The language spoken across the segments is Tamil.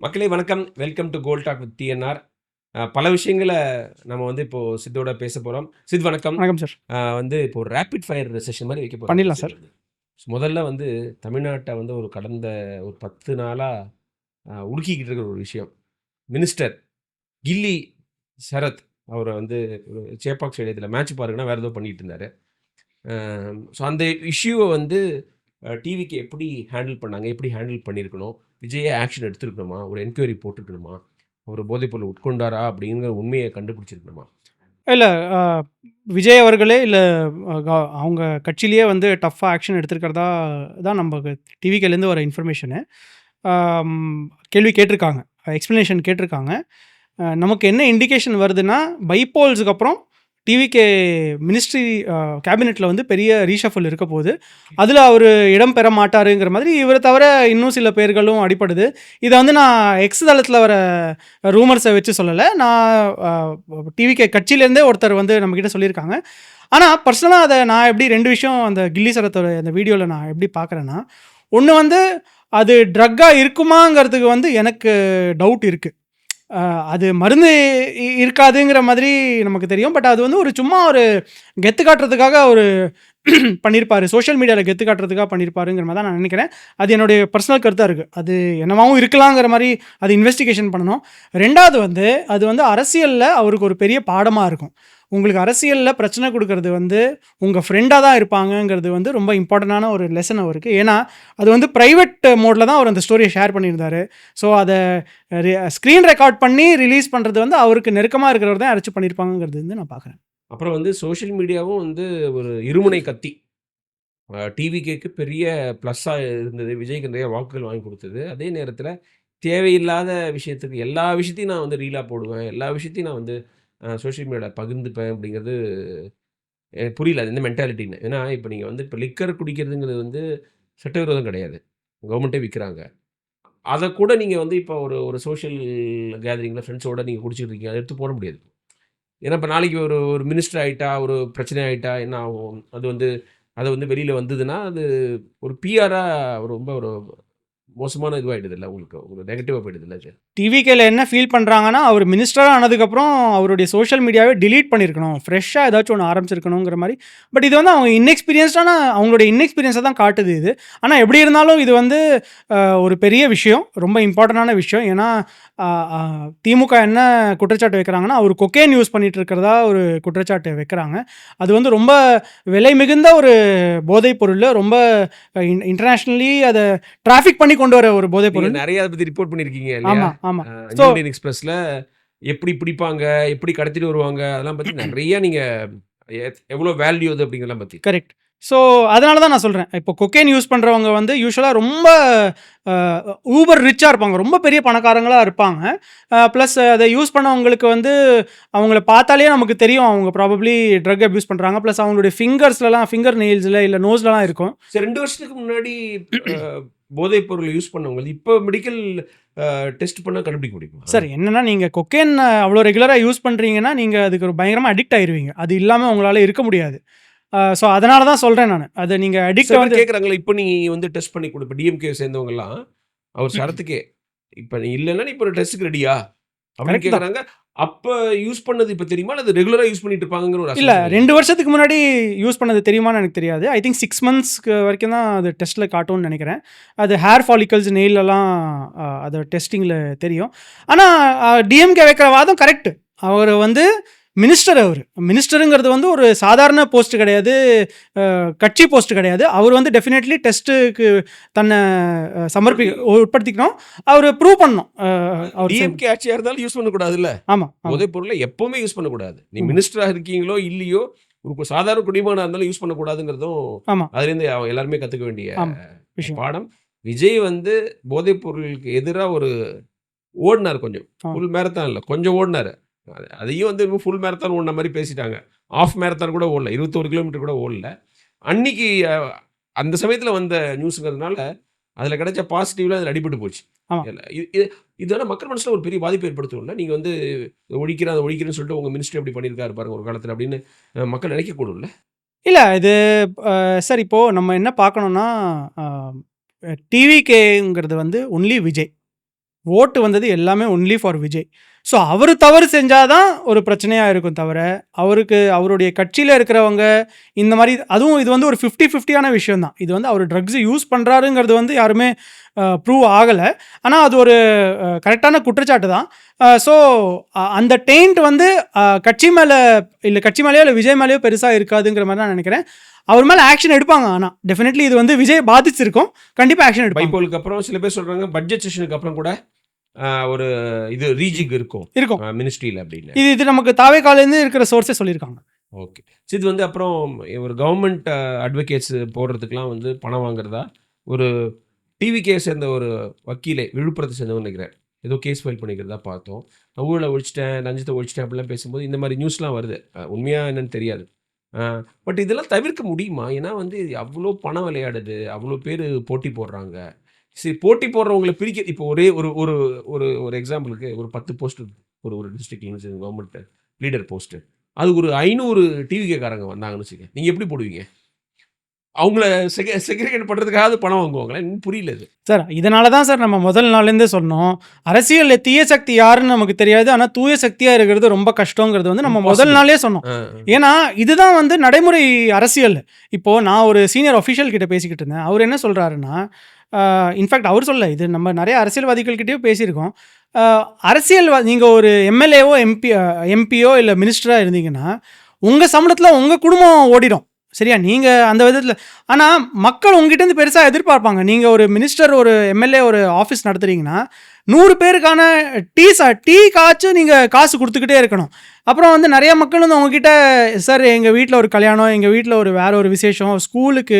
மக்களே வணக்கம். Welcome to gold talk with TNR. பல விஷயங்கள நம்ம வந்து இப்போ சித்தோட பேச போறோம். சித் வணக்கம். வணக்கம் சார். இப்போ ஒரு ரேபிட் ஃபயர் செஷன் மாரி வைக்க போறோம். பண்ணிடலாம் சார். முதல்ல வந்து தமிழ்நாட்ட வந்து கடந்த ஒரு 10 நாளா உலுக்கிக்கிட்டு இருக்கிற ஒரு விஷயம். மினிஸ்டர் கில்லி சரத் அவர வந்து ஒரு சேப்பாக் ஸ்டேடியத்தில மேட்ச் பாருங்கன்னா வேற ஏதோ பண்ணிட்டு இருந்தாரு. ஸோ அந்த இஷ்யூவ வந்து டிவிக்கு எப்படி ஹேண்டில் பண்ணாங்க? எப்படி ஹேண்டில் பண்ணியிருக்கணும்? விஜயே ஆக்ஷன் எடுத்திருக்கணுமா? ஒரு என்கொயரி போட்டுருக்கணுமா? ஒரு போதைப்பொருள் உட்கொண்டாரா? அப்படிங்கிற உண்மைய கண்டுபிடிச்சிருக்கணுமா? இல்ல அ விஜய் அவர்களே இல்ல அவங்க கட்சியிலேயே வந்து டஃப்பா ஆக்ஷன் எடுத்திருக்கிறதா தான் நமக்கு டிவிகேலேருந்து வர இன்ஃபர்மேஷனு. கேள்வி கேட்டிருக்காங்க. எக்ஸ்ப்ளனேஷன் கேட்டிருக்காங்க. நமக்கு என்ன இண்டிகேஷன் வருதுன்னா, பைபோல்ஸுக்கு அப்புறம் டிவிகே மினிஸ்ட்ரி கேபினெட்ல வந்து பெரிய ரீஷஃபில் இருக்க போகுது. அதில அவரு இடம் பெற மாட்டாருங்கிற மாதிரி இவர தவிர இன்னும் சில பேர்களும் அடிபடுது. இத வந்து நான் எக்ஸ் தளத்தில வர ரூமர்ஸ வச்சு சொல்லல. நான் டிவிகே கட்சியிலேருந்தே ஒருத்தர் வந்து நம்மகிட்ட சொல்லியிருக்காங்க. ஆனா, பர்சனலா அத நான் எப்படி 2 விஷயம் அந்த கில்லி சரத்தோட அந்த வீடியோல நான் எப்படி பார்க்குறேன்னா, ஒண்ணு வந்து அது ட்ரக்கா இருக்குமாங்கிறதுக்கு வந்து எனக்கு டவுட் இருக்கு. அ அது மருந்து இருக்காதுங்கிற மாதிரி நமக்கு தெரியும். பட் அது வந்து ஒரு சும்மா ஒரு கெத்து காட்டுறதுக்காக அவரு பண்ணியிருப்பாரு. சோஷியல் மீடியால கெத்து காட்டுறதுக்காக பண்ணியிருப்பாருங்கிற மாரி தான் நான் நெனைக்கிறேன். அது என்னுடைய பர்சனல் கருத்தா இருக்கு. அது என்னவாவும் இருக்கலாங்கிற மாரி அது இன்வெஸ்டிகேஷன் பண்ணணும். 2வது வந்து அது வந்து அரசியல்ல அவருக்கு ஒரு பெரிய பாடமா இருக்கும். உங்களுக்கு அரசியல்ல பிரச்சனை குடுக்கறது வந்து உங்க ஃப்ரெண்டா தான் இருப்பாங்கங்கிறது வந்து ரொம்ப இம்பார்ட்டன்டான ஒரு லெசன் அவருக்கு. ஏன்னா, அது வந்து பிரைவேட் மோட்ல தான் அவர் அந்த ஸ்டோரிய ஷேர் பண்ணியிருந்தாரு. ஸோ அத ஸ்க்ரீன் ரெக்கார்ட் பண்ணி ரிலீஸ் பண்றது வந்து அவருக்கு நெருக்கமா இருக்கிறவர் தான் யாராச்சும் பண்ணியிருப்பாங்கங்கிறது வந்து நான் பார்க்குறேன். அப்புறம் வந்து சோசியல் மீடியாவும் வந்து ஒரு இருமுனை கத்தி. டிவிகேக்கு பெரிய ப்ளஸ்ஸா இருந்தது. விஜய்க்கு நிறைய வாக்குகள் வாங்கி குடுத்தது. அதே நேரத்தில தேவையில்லாத விஷயத்துக்கு எல்லா விஷயத்தையும் நான் வந்து ரீலா போடுவேன். எல்லா விஷயத்தையும் நான் வந்து சோசியல் மீடியால பகிர்ந்துப்பேன் அப்படிங்கிறது எனக்கு புரியல. அது என்ன மென்டாலிட்டின்னு. ஏன்னா, இப்ப நீங்க வந்து இப்ப லிக்கர் குடிக்கிறதுங்கிறது வந்து சட்டவிரோதம் கிடையாது. கவர்மெண்ட்டே விக்கிறாங்க. அத கூட நீங்க வந்து இப்ப ஒரு ஒரு சோஷியல் கேதரிங்ல ஃபிரெண்ட்ஸோட நீங்க குடிச்சிட்டு இருக்கீங்க. அத எடுத்து போட முடியாது. ஏன்னா, இப்ப நாளைக்கு ஒரு ஒரு மினிஸ்டர் ஆயிட்டா, ஒரு பிரச்சனை ஆயிட்டா என்ன ஆகும்? அது வந்து அது வந்து வெளியில வந்ததுன்னா, அது ஒரு பிஆரா ரொம்ப ஒரு மோசமான இதுவாயிடுதுல்ல உங்களுக்கு. ஒரு நெகட்டிவா போயிடுதுல்ல அது. டிவிகேல என்ன ஃபீல் பண்றாங்கன்னா, அவரு மினிஸ்டரா ஆனதுக்கப்புறம் அவருடைய சோஷியல் மீடியாவே டிலீட் பண்ணியிருக்கணும். ஃப்ரெஷ்ஷா ஏதாச்சும் ஒண்ணு ஆரம்பிச்சிருக்கணுங்கிற மாரி. பட் இது வந்து அவங்க அவங்களுடைய இன்எக்ஸ்பீரியன்ஸ தான் காட்டுது இது. ஆனா எப்படி இருந்தாலும் இது வந்து ஒரு பெரிய விஷயம். ரொம்ப இம்பார்ட்டன்டான விஷயம். ஏன்னா, அ அ திமுக என்ன குற்றச்சாட்டு வைக்கிறாங்கன்னா, அவரு கொக்கைன் யூஸ் பண்ணிட்டு இருக்கிறதா ஒரு குற்றச்சாட்டு வைக்கிறாங்க. அது வந்து ரொம்ப விலை மிகுந்த ஒரு போதைப் பொருளு. ரொம்ப இன்டர்நேஷனலி அத டிராஃபிக் பண்ணி கொண்டு வர ஒரு போதைப் நீங்க பொருள். நெறைய அத பத்தி ரிப்போர்ட் பண்ணியிருக்கீங்க இல்லையா? ஆமா, ஆமா. ஸோ நியூ இந்தியன் எக்ஸ்பிரஸ்ல எப்படி பிடிப்பாங்க? எப்படி கடத்திட்டு வருவாங்க? அதெல்லாம் பத்தி நெறைய நீங்க எவ்வளோ வேல்யூ அது அப்படிங்கிறதெல்லாம் பத்தி. கரெக்ட். ஸோ, அதனால தான் நான் சொல்றேன். இப்போ கொக்கைன் யூஸ் பண்றவங்க வந்து யூசுவலா ரொம்ப அ ஊபர் ரிச்சா இருப்பாங்க. ரொம்ப பெரிய பணக்காரங்களா இருப்பாங்க. பிளஸ் அத யூஸ் பண்ணவங்களுக்கு வந்து அவங்கள பார்த்தாலே நமக்கு தெரியும். அவங்க ப்ராபப்ளி ட்ரக் அப்யூஸ் பண்றாங்க. பிளஸ் அவங்களுடைய ஃபிங்கர் நெயில்ஸ்ல இல்ல நோஸ்லலாம் இருக்கும். சரி 2 வருஷத்துக்கு முன்னாடி அ போதைப் பொருள் யூஸ் பண்ணவங்க, இப்ப மெடிக்கல் டெஸ்ட் பண்ணா கண்டுபிடிக்க முடியுமா? சார் என்னன்னா, நீங்க கொக்கைன் அவ்வளோ ரெகுலரா யூஸ் பண்றீங்கன்னா, நீங்க அதுக்கு ஒரு பயங்கரமா அடிக்ட் ஆயிருவீங்க. அது இல்லாம உங்களால இருக்க முடியாது. ஸோ, அதனால தான் சொல்றேன் நானு. அத நீங்க சில அடிக்ட்ட பேர் வந்து கேட்கறாங்கல்ல, இப்ப நீ வந்து டெஸ்ட் பண்ணி குடு. இப்ப டிஎம்கே சேர்ந்தவங்கலாம், அவர் சரத்துக்கே, இப்ப நீ இல்லன்னா, நீ இப்ப ஒரு டெஸ்ட்க்கு ரெடியா? அப்படின்னு கரெக்ட் தான். கேட்கறாங்க. அப்ப யூஸ் பண்ணது இப்ப தெரியுமா? அல்லது ரெகுலரா யூஸ் பண்ணிட்டு இருப்பாங்கங்கிற ஒரு இல்ல அசம்ப்ஷன் இல்லையா? 2 வருஷத்துக்கு முன்னாடி யூஸ் பண்ணது தெரியுமான்னு எனக்கு தெரியாது. ஐ திங்க் 6 மந்த்ஸ்க்கு வரைக்கும் தான் அது டெஸ்ட்ல காட்டும்னு நெனைக்கிறேன். அது ஹேர் ஃபாலிகல்ஸ், நெயில்லலாம் அது டெஸ்டிங்கில தெரியும். ஆனா டிஎம்கே வைக்கிற வாதம் கரெக்ட். அவரு வந்து மினிஸ்டர் அவரு. மினிஸ்டருங்கிறது வந்து ஒரு சாதாரண போஸ்ட் கிடையாது. கட்சி போஸ்ட் கிடையாது. அவரு வந்து டெஃபினெட்லி டெஸ்ட்டுக்கு தன்னை உட்படுத்திக்கணும். அவரு ப்ரூவ் பண்ணணும். அவர் டிஎம்கே ஆட்சியா இருந்தாலும் யூஸ் பண்ணக்கூடாதுல்ல. ஆமா, ஆமா. போதைப் பொருள எப்பவுமே யூஸ் பண்ணக்கூடாது. நீ ம். மினிஸ்டரா இருக்கீங்களோ, இல்லையோ, ஒரு சாதாரண குடிமகனா இருந்தாலும் யூஸ் பண்ணக்கூடாதுங்கிறதும், ஆமா, அதிலேருந்து எல்லாருமே கத்துக்க வேண்டிய ஆமா. விஷயம். பாடம். விஜய் வந்து போதைப் பொருளுக்கு எதிரா ஒரு ஓடுனாரு கொஞ்சம். ஆ. ஃபுல் மேரத்தான் இல்ல. கொஞ்சம் ஓடுனாரு. அதையும் வந்து ஃபுல் மேரத்தான் ஓடுன மாரி பேசிட்டாங்க. ஹால்ஃப் மேரத்தான் கூட ஓடல. 21 கிலோமீட்டர் கூட ஓடல. அன்னைக்கு அந்த சமயத்தில வந்த நியூஸ்ங்கிறதுனால, அதில கிடைச்ச பாசிட்டிவ்ல அதில அடிபட்டு போச்சு. ஆமா. இல்ல இது இதனால மக்கள் மனசுல ஒரு பெரிய பாதிப்பை ஏற்படுத்தும்ல. நீங்க வந்து ஒழிக்கிறேன், அத ஒழிக்கிறேன்னு சொல்லிட்டு உங்க மினிஸ்டர் இப்படி பண்ணியிருக்காரு பாருங்க ஒரு காலத்தில அப்படின்னு மக்கள் நினைக்கக்கூடும்ல. இல்ல இது சார் இப்போ நம்ம என்ன பார்க்கணும்னா, அ டிவிகேங்கிறது வந்து ஒன்லி விஜய். ஓட்டு வந்தது எல்லாமே ஒன்லி ஃபார் விஜய். ஸோ அவர் தவறு செஞ்சாதான் ஒரு பிரச்சனையாக இருக்கும் தவிர, அவருடைய கட்சியில் இருக்கிறவங்க இந்த மாதிரி அதுவும் இது வந்து ஒரு 50-50 விஷயம் தான். இது வந்து அவர் ட்ரக்ஸ் யூஸ் பண்ணுறாருங்கிறது வந்து யாருமே ப்ரூவ் ஆகலை. ஆனால் அது ஒரு கரெக்டான குற்றச்சாட்டு தான். ஸோ அந்த டெயிண்ட் வந்து கட்சி மேலேயோ இல்லை விஜய் மேலேயோ பெருசாக இருக்காதுங்கிற மாதிரி தான் நினைக்கிறேன். அவர் மேலே ஆக்ஷன் எடுப்பாங்க. ஆனால் டெஃபினெட்லி இது வந்து விஜய் பாதிச்சிருக்கும், கண்டிப்பாக ஆக்ஷன் எடுப்பாங்க. பைப்போலுக்கு அப்புறம் சில பேர் சொல்கிறாங்க பட்ஜெட் செஷனுக்கு அப்புறம் கூட ஒரு இது ரீஜிக் இருக்கும் மினிஸ்ட்ரியில் அப்படின்னு. இது நமக்கு தாவேக்காலேருந்து இருக்கிற சோர்ஸே சொல்லியிருக்காங்க. ஓகே. இது வந்து அப்புறம் ஒரு கவர்மெண்ட் அட்வொகேட்ஸ் போடுறதுக்கெலாம் வந்து பணம் வாங்குறதா ஒரு டிவிகே சேர்ந்த ஒரு வக்கீலே விழுப்புரத்தை சேர்ந்தவங்க நினைக்கிறேன், ஏதோ கேஸ் ஃபைல் பண்ணிக்கிறதா பார்த்தோம். ஊழலை ஒழிச்சிட்டேன், லஞ்சத்தை ஒழிச்சிட்டேன் அப்படிலாம் பேசும்போது இந்த மாதிரி நியூஸ்லாம் வருது. உண்மையாக என்னன்னு தெரியாது. பட் இதெல்லாம் தவிர்க்க முடியுமா? ஏன்னா வந்து அவ்வளோ பணம் விளையாடுது, அவ்வளோ பேர் போட்டி போடுறாங்க. சரி, போட்டி போடுறவங்களை பிரிக்க இப்போ ஒரே ஒரு ஒரு ஒரு ஒரு எக்ஸாம்பிளுக்கு ஒரு 10 போஸ்ட் ஒரு டிஸ்ட்ரிக்ட் கவர்மெண்ட் லீடர் போஸ்ட்டு, அது ஒரு 500 டிவிகேக்காரங்க வந்தாங்கன்னு வச்சுக்க, நீங்கள் எப்படி போடுவீங்க? அவங்கள செக்ரிகேட் பண்ணுறதுக்காக பணம் வாங்குவாங்களா? இன்னும் புரியல இது சார். இதனால தான் சார் நம்ம முதல் நாள்லேருந்தே சொன்னோம், அரசியலில் தீய சக்தி யாருன்னு நமக்கு தெரியாது, ஆனால் தூய சக்தியாக இருக்கிறது ரொம்ப கஷ்டங்கிறது வந்து நம்ம முதல் நாளே சொன்னோம். ஏன்னா இதுதான் வந்து நடைமுறை அரசியல். இப்போது நான் ஒரு சீனியர் அஃபிஷியல் கிட்ட பேசிக்கிட்டு இருந்தேன். அவர் என்ன சொல்கிறாருன்னா, இன்ஃபேக்ட் அவர் சொல்ல, இது நம்ம நிறைய அரசியல்வாதிகள்கிட்டயோ பேசியிருக்கோம். நீங்கள் ஒரு எம்எல்ஏவோ எம்பியோ இல்லை மினிஸ்டராக இருந்தீங்கன்னா உங்கள் சம்பளத்தில் உங்கள் குடும்பம் ஓடிடும், சரியா? நீங்கள் அந்த விதத்தில். ஆனால் மக்கள் உங்ககிட்டேருந்து பெருசாக எதிர்பார்ப்பாங்க. நீங்கள் ஒரு மினிஸ்டர், ஒரு எம்எல்ஏ, ஒரு ஆஃபீஸ் நடத்துகிறீங்கன்னா 100 பேருக்கான டீ காய்ச்சி நீங்கள் காசு கொடுத்துக்கிட்டே இருக்கணும். அப்புறம் வந்து நிறைய மக்கள் வந்து உங்ககிட்ட, சார் எங்கள் வீட்டில் ஒரு கல்யாணம், எங்கள் வீட்டில் வேறு ஒரு விசேஷம், ஸ்கூலுக்கு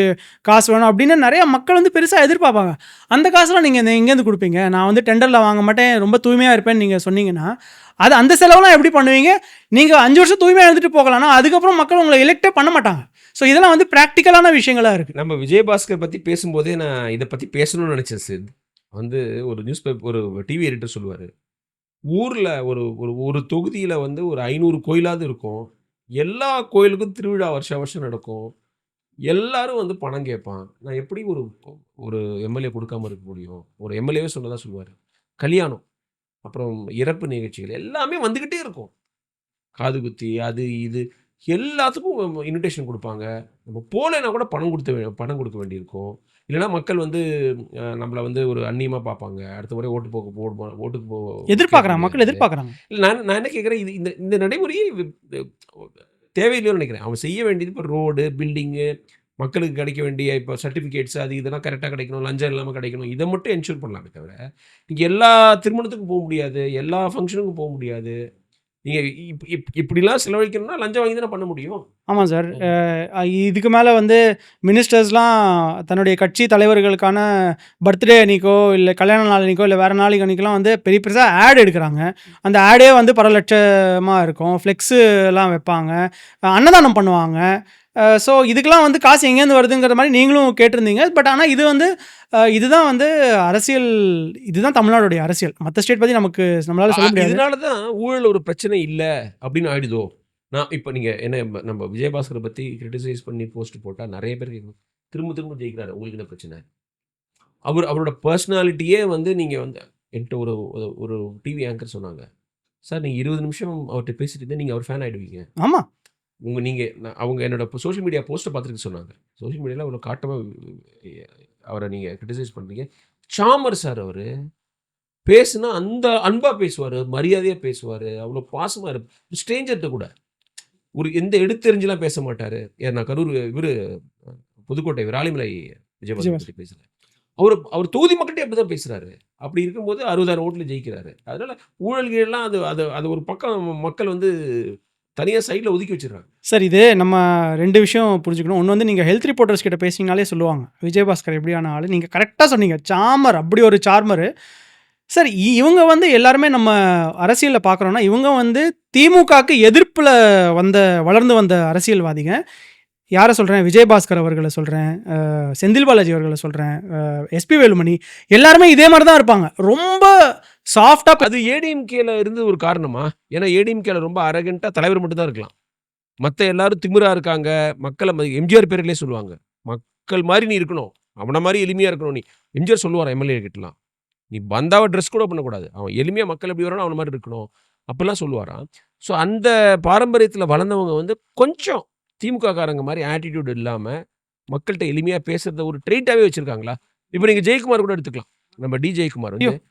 காசு வேணும் அப்படின்னு நிறைய மக்கள் வந்து பெருசாக எதிர்பார்ப்பாங்க. அந்த காசுலாம் நீங்கள் எங்கேருந்து கொடுப்பீங்க? நான் வந்து டெண்டரில் வாங்க மாட்டேன், ரொம்ப தூய்மையாக இருப்பேன்னு நீங்கள் சொன்னீங்கன்னா அந்த செலவெல்லாம் எப்படி பண்ணுவீங்க? நீங்கள் 5 வருஷம் தூய்மையாக இருந்துட்டு போகலாம்னா அதுக்கப்புறம் மக்கள் உங்களை எலெக்டே பண்ண மாட்டாங்க. ஸோ இதெல்லாம் வந்து ப்ராக்டிக்கலான விஷயங்களாக இருக்குது. நம்ம விஜயபாஸ்கர் பற்றி பேசும்போதே நான் இதை பற்றி பேசணும்னு நினச்சேன் சார். வந்து ஒரு நியூஸ் பேப்பர், ஒரு டிவி எடிட்டர் சொல்லுவார், ஊரில் ஒரு தொகுதியில் வந்து ஒரு 500 கோயிலாவது இருக்கும், எல்லா கோயிலுக்கும் திருவிழா வருஷம் நடக்கும், எல்லாரும் வந்து பணம் கேட்பான், நான் எப்படி ஒரு ஒரு எம்எல்ஏ கொடுக்காம இருக்க முடியும்? ஒரு எம்எல்ஏவே சொன்னதா சொல்லுவார். கல்யாணம், அப்புறம் இறப்பு நிகழ்ச்சிகள் எல்லாமே வந்துக்கிட்டே இருக்கும், காது குத்தி அது இது எல்லாத்துக்கும் இன்விடேஷன் கொடுப்பாங்க. நம்ம போகலைன்னா கூட பணம் கொடுக்க வேண்டியிருக்கும். இல்லைனா மக்கள் வந்து நம்மளை வந்து ஒரு அந்நியமாக பார்ப்பாங்க, அடுத்த முறை ஓட்டுக்கு எதிர்பார்க்குறாங்க, மக்கள் எதிர்பார்க்குறாங்க. இல்லை, நான் என்ன கேட்குறேன், இது இந்த நடைமுறையே தேவையில்லைன்னு நினைக்கிறேன். அவன் செய்ய வேண்டியது இப்போ ரோடு, பில்டிங்கு, மக்களுக்கு கிடைக்க வேண்டிய இப்போ சர்டிஃபிகேட்ஸ் அது இதெல்லாம் கரெக்டாக கிடைக்கணும், லஞ்சம் இல்லாமல் கிடைக்கணும், இதை மட்டும் என்ஷூர் பண்ணலாமே தவிர நீங்கள் எல்லா திருமணத்துக்கும் போக முடியாது, எல்லா ஃபங்க்ஷனுக்கும் போக முடியாது. நீங்கள் இப்படிலாம் செலவழிக்கணும்னா லஞ்சம் வாங்கி தானே பண்ண முடியும். ஆமாம் சார். இதுக்கு மேலே வந்து மினிஸ்டர்ஸ்லாம் தன்னுடைய கட்சி தலைவர்களுக்கான பர்த்டே அன்றைக்கோ இல்லை கல்யாண நாள் அன்றைக்கோ இல்லை வேறு நாளைக்கு அன்றைக்கெலாம் வந்து பெரிய பெருசாக ஆட் எடுக்கிறாங்க. அந்த ஆடே வந்து பல லட்சமாக இருக்கும். ஃப்ளெக்ஸுலாம் வைப்பாங்க, அன்னதானம் பண்ணுவாங்க. ஸோ இதுக்கெலாம் வந்து காசு எங்கேருந்து வருதுங்கிற மாதிரி நீங்களும் கேட்டிருந்தீங்க. பட் ஆனால் இது வந்து இதுதான் வந்து அரசியல், இதுதான் தமிழ்நாடுடைய அரசியல். மற்ற ஸ்டேட் பற்றி நம்மளால சொல்ல முடியாது. இதனால தான் ஊழல் ஒரு பிரச்சனை இல்லை அப்படின்னு ஆயிடுதோ. நான் இப்போ நீங்கள் என்ன நம்ம விஜயபாஸ்கரை பற்றி கிரிட்டிசைஸ் பண்ணி போஸ்ட் போட்டால் நிறைய பேர் திரும்ப ஜெயிக்கிறாரு, உங்களுக்கு என்ன பிரச்சனை? அவரோட பர்சனாலிட்டியே வந்து நீங்கள் வந்து என்கிட்ட ஒரு டிவி ஆங்கர் சொன்னாங்க, சார் நீங்கள் 20 நிமிஷம் அவர்கிட்ட பேசிட்டு இருந்தால் நீங்கள் அவர் ஃபேன் ஆகிடுவீங்க. ஆமாம், அவங்க என்னோட சோஷியல் மீடியா போஸ்ட்டை பார்த்துட்டு சொன்னாங்க, சோஷியல் மீடியாவில் அவ்வளோ காட்டமாக அவரை நீங்கள் கிரிட்டிசைஸ் பண்ணுறீங்க. சாமர் சார் அவர் பேசுனா அந்த அன்பாக பேசுவார், மரியாதையாக பேசுவார், அவ்வளோ பாசமாக இருப்பார். ஸ்ட்ரேஞ்சர்கிட்ட கூட ஒரு எந்த எடுத்தெறிஞ்செலாம் பேச மாட்டார். நான் கரூர் புதுக்கோட்டை விராலிமலை விஜயபாஸ்கர் பற்றி பேசுகிறேன். அவர் தொகுதி மக்கள்கிட்ட அப்படி தான் பேசுகிறாரு. அப்படி இருக்கும்போது 60,000 ஓட்டில் ஜெயிக்கிறாரு. அதனால் ஊழல்கள்லாம் அது ஒரு பக்கம் மக்கள் வந்து தனியாக சைடில் ஒதுக்கி வச்சிடறாங்க. சார் இது நம்ம 2 விஷயம் புரிஞ்சுக்கணும். ஒன்று வந்து நீங்கள் ஹெல்த் ரிப்போர்ட்டர்ஸ் கிட்ட பேசிங்கனாலே சொல்லுவாங்க விஜயபாஸ்கர் எப்படியான ஆள். நீங்கள் கரெக்டாக சொன்னீங்க, சாமர், அப்படி ஒரு சார்மரு. சார் இவங்க வந்து எல்லாருமே நம்ம அரசியலில் பார்க்குறோன்னா இவங்க வந்து திமுகவுக்கு எதிர்ப்பில் வளர்ந்து வந்த அரசியல்வாதிங்க. யாரை சொல்கிறேன்? விஜயபாஸ்கர் அவர்களை சொல்கிறேன், செந்தில் பாலாஜி அவர்களை சொல்கிறேன், எஸ்பி வேலுமணி, எல்லாருமே இதே மாதிரி தான் இருப்பாங்க. ரொம்ப சாஃப்டாக. அது ஏடிஎம்கேல இருந்து ஒரு காரணமா? ஏன்னா ஏடிஎம்கேல ரொம்ப அரகண்ட்டாக தலைவர் மட்டும் தான் இருக்கலாம், மற்ற எல்லாரும் திமிரா இருக்காங்க. மக்களை எம்ஜிஆர் பேரிலே சொல்லுவாங்க, மக்கள் மாதிரி நீ இருக்கணும், அவனை மாதிரி எளிமையாக இருக்கணும். நீ எம்ஜிஆர் சொல்லுவார் எம்எல்ஏ கிட்டலாம், நீ பந்தாவை ட்ரெஸ் கூட பண்ணக்கூடாது. அவன் எளிமையா மக்கள் எப்படி வரானோ அவன மாரி இருக்கணும். அப்படிலாம் சொல்லுவாராம். ஸோ அந்த பாரம்பரியத்தில வளர்ந்தவங்க வந்து கொஞ்சம் திமுககாரங்க மாரி ஆட்டிட்யூட் இல்லாம, மக்கள்ட்ட எளிமையா பேசுறத ஒரு ட்ரெய்ட்டாவே வச்சிருக்காங்களா? இப்ப நீங்க ஜெயக்குமார் கூட எடுத்துக்கலாம். நம்ம டி. ஜெயக்குமார் ஐயோ! வந்து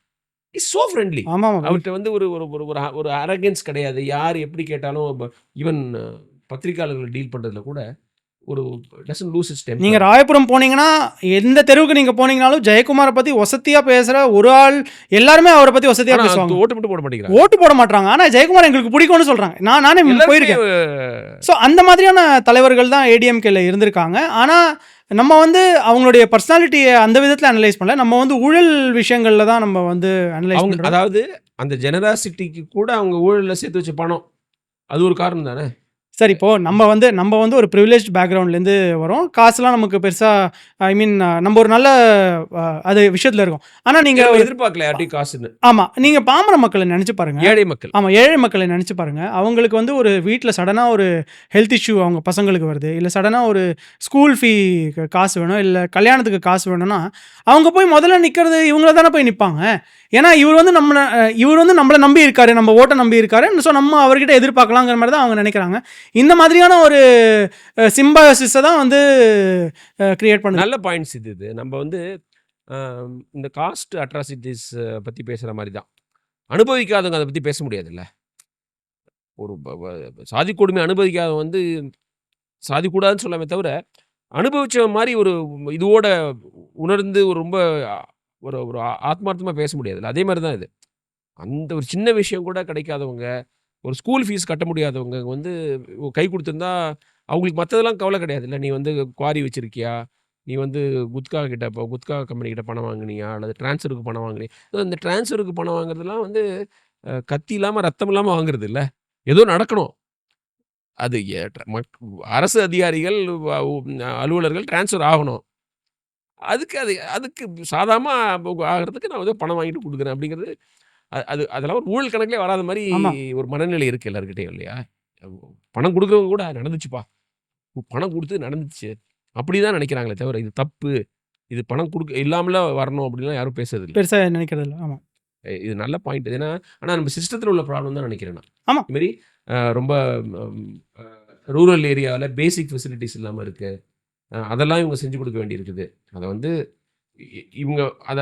இஸ் சோ ஃப்ரெண்ட்லி. ஆமாமா. அவர்ட்ட வந்து ஒரு ஒரு ஒரு ஒரு ஒரு அரகன்ஸ் கிடையாது. யார் எப்படி கேட்டாலும் ஈவன் பத்திரிக்கையாளர்கள டீல் பண்றதுல கூட ஒரு டசன்ட் லூஸ் ஹிஸ் நீங்க டெம்பர். ராயபுரம் போனீங்கன்னா, எந்த தெருவுக்கு நீங்க போனீங்கனாலும், ஜெயக்குமார பத்தி ஒசத்தியா பேசுற ஒரு ஆள் எல்லாருமே அவர பத்தி ஒசத்தியா ஆனா பேசுவாங்க. ஓட்டு மட்டும் போட மாட்டேங்கிறாங்க. ஓட்டு போட மாட்றாங்க. ஆனா ஜெயக்குமார் எங்களுக்கு பிடிக்கும்னு சொல்றாங்க. நானே எல்லாருமே போயிருக்கேன். ஸோ அந்த மாதிரியான தலைவர்கள் தான் ஏடிஎம்கேல இருந்திருக்காங்க. ஆனா நம்ம வந்து அவங்களுடைய பர்சனாலிட்டிய அந்த விதத்துல அனலைஸ் பண்ணல. நம்ம வந்து ஊழல் விஷயங்கள்ல தான் நம்ம வந்து அனலைஸ் அவங்க பண்றோம். அதாவது அந்த ஜெனராசிட்டிக்கு கூட அவங்க ஊழல்ல சேர்த்து வச்ச பணம். அது ஒரு காரணம் தானே. சரி, இப்போ நம்ம வந்து ஒரு பிரிவிலேஜ்ட் பேக்ரவுண்ட்லேருந்து வரோம். காசுலாம் நமக்கு பெருசா ஐ மீன் நம்ம ஒரு நல்ல அது விஷயத்துல இருக்கோம். ஆனா நீங்க நம்ம எதிர்பார்க்கல யார்ட்டயும் காசுன்னு. ஆமா. நீங்க பாமர மக்கள நெனச்சு பாருங்க. ஏழை மக்கள். ஆமா. ஏழை மக்கள நெனச்சு பாருங்க. அவங்களுக்கு வந்து ஒரு வீட்ல சடனா ஒரு ஹெல்த் இஷ்யூ அவங்க பசங்களுக்கு வருது. இல்ல சடனா ஒரு ஸ்கூல் ஃபீ காசு வேணும். இல்ல கல்யாணத்துக்கு காசு வேணும்னா, அவங்க போய் முதல்ல நிக்கிறது இவங்கள தானே போய் நிப்பாங்க. ஏன்னா இவர் வந்து நம்மள நம்பி இருக்காரு. நம்ம ஓட்ட நம்பி இருக்காரு. ஸோ நம்ம அவர்கிட்ட எதிர்பார்க்கலாங்கிற மாரி தான் அவங்க நெனைக்கிறாங்க. இந்த மாதிரியான ஒரு சிம்பயாசிஸ தான் வந்து கிரியேட் பண்ணுது. நல்ல பாயிண்ட்ஸ் இது. நம்ம வந்து இந்த காஸ்ட் அட்ராசிட்டீஸ் பத்தி பேசுற மாரி தான். அனுபவிக்காதவங்க அத பத்தி பேச முடியாதுல்ல. ஒரு சாதி கொடுமை அனுபவிக்காதவன் வந்து சாதி கூடாதுன்னு சொல்லாமே தவிர, அனுபவிச்சவன் மாரி ஒரு இதுவோட உணர்ந்து ஒரு ரொம்ப ஒரு ஒரு ஆத்மார்த்தமா பேச முடியாதுல்ல. அதே மாரி தான் இது. அந்த ஒரு சின்ன விஷயம் கூட கிடைக்காதவங்க, ஒரு ஸ்கூல் ஃபீஸ் கட்ட முடியாதவங்க வந்து கை குடுத்திருந்தா, அவங்களுக்கு மத்ததெல்லாம் கவல கிடையாதுல்ல. நீ வந்து குவாரி வச்சிருக்கியா? நீ வந்து குட்கா கம்பெனி கிட்ட பணம் வாங்குனியா? அல்லது ட்ரான்ஸ்ஃபருக்கு பணம் வாங்குனியா? இந்த ட்ரான்ஸ்ஃபருக்கு பணம் வாங்குறதெல்லாம் வந்து கத்தி இல்லாம, ரத்தம் இல்லாம வாங்குறது இல்ல. ஏதோ நடக்கணும். அது எ ட்ர மக் அரசு அதிகாரிகள், அலுவலர்கள் ட்ரான்ஸ்ஃபர் ஆகணும். அதுக்கு சாதாரணமா ஆகுறதுக்கு நான் ஏதோ பணம் வாங்கிட்டு குடுக்குறேன் அப்படிங்கிறது, அதெல்லாம் ஒரு ஊழல் கணக்கிலே வராத மாரி ஆமா. ஒரு மனநிலை இருக்கு எல்லார்கிட்டயும் இல்லையா? பணம் குடுக்குறவங்க கூட நடந்துச்சுப்பா. பணம் குடுத்து நடந்துச்சு. அப்படிதான் நெனைக்கிறாங்களே தவிர, இது தப்பு. இது பணம் இல்லாமல வரணும் அப்படின்லாம் யாரும் பேசுறதில்ல. பெருசா நெனைக்கிறது இல்ல. ஆமா. இது நல்ல பாயிண்ட். ஏன்னா, ஆனா நம்ம சிஸ்டத்துல உள்ள ப்ராப்ளம் தான் நெனைக்கிறேன் நான். ஆமா. இது மாரி ரொம்ப அ ரூரல் ஏரியால பேசிக் ஃபெசிலிட்டீஸ் இல்லாம இருக்கு. அதெல்லாம் இவங்க செஞ்சு குடுக்க வேண்டியிருக்குது. அத வந்து இவங்க அத